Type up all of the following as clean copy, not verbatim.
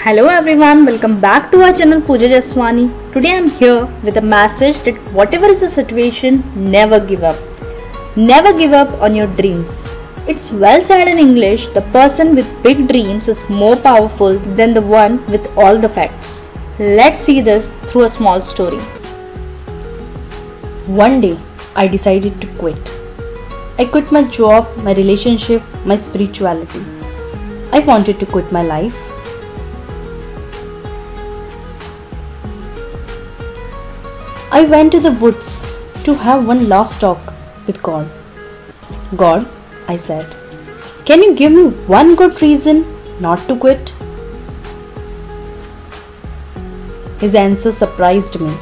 Hello everyone, welcome back to our channel Pooja Jaswani. Today I am here with a message that whatever is the situation, never give up. Never give up on your dreams. It's well said in English, the person with big dreams is more powerful than the one with all the facts. Let's see this through a small story. One day, I decided to quit. I quit my job, my relationship, my spirituality. I wanted to quit my life. I went to the woods to have one last talk with God. God, I said, can you give me one good reason not to quit? His answer surprised me.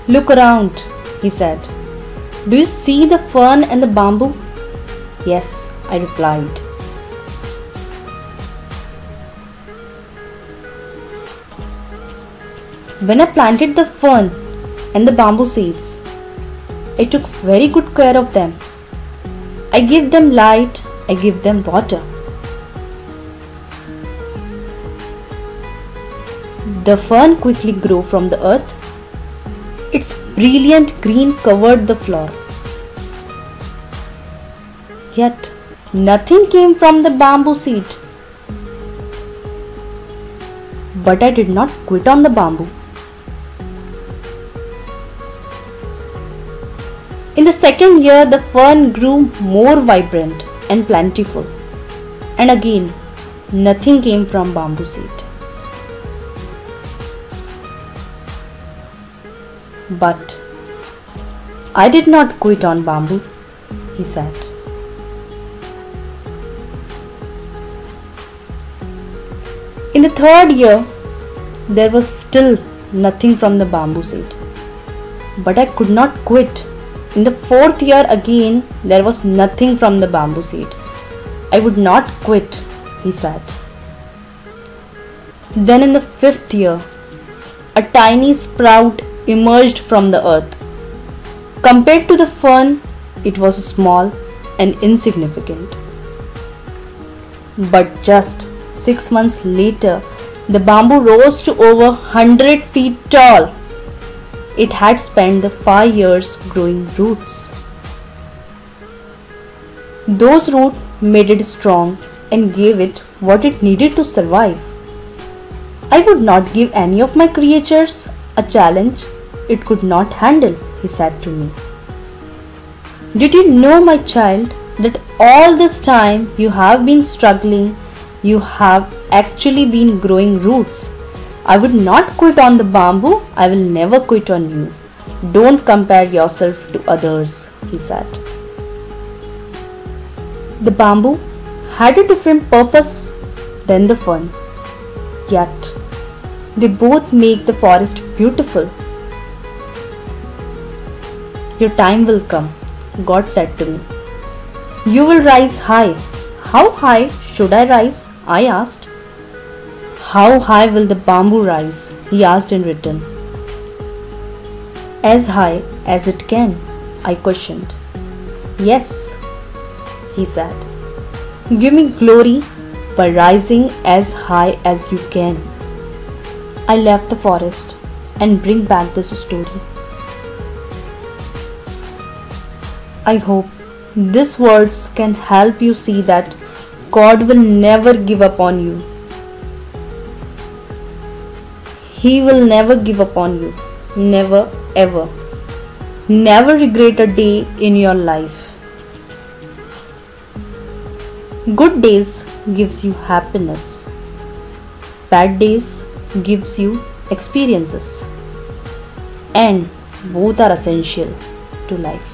Look around, he said. Do you see the fern and the bamboo? Yes, I replied. When I planted the fern and the bamboo seeds, I took very good care of them. I gave them light, I gave them water. The fern quickly grew from the earth. Its brilliant green covered the floor. Yet, nothing came from the bamboo seed. But I did not quit on the bamboo. In the second year, the fern grew more vibrant and plentiful. And again, nothing came from bamboo seed. But I did not quit on bamboo, he said. In the third year, there was still nothing from the bamboo seed. But I could not quit. In the fourth year again, there was nothing from the bamboo seed. I would not quit, he said. Then in the fifth year, a tiny sprout emerged from the earth. Compared to the fern, it was small and insignificant. But just 6 months later, the bamboo rose to over 100 feet tall. It had spent the 5 years growing roots. Those roots made it strong and gave it what it needed to survive. I would not give any of my creatures a challenge it could not handle, he said to me. Did you know, my child, that all this time you have been struggling, you have actually been growing roots? I would not quit on the bamboo, I will never quit on you. Don't compare yourself to others, he said. The bamboo had a different purpose than the fern. Yet, they both make the forest beautiful. Your time will come, God said to me. You will rise high. How high should I rise? I asked. How high will the bamboo rise? He asked in return. As high as it can, I questioned. Yes, he said. Give me glory by rising as high as you can. I left the forest and bring back this story. I hope these words can help you see that God will never give up on you. He will never give up on you. Never ever. Never regret a day in your life. Good days gives you happiness. Bad days gives you experiences. And both are essential to life.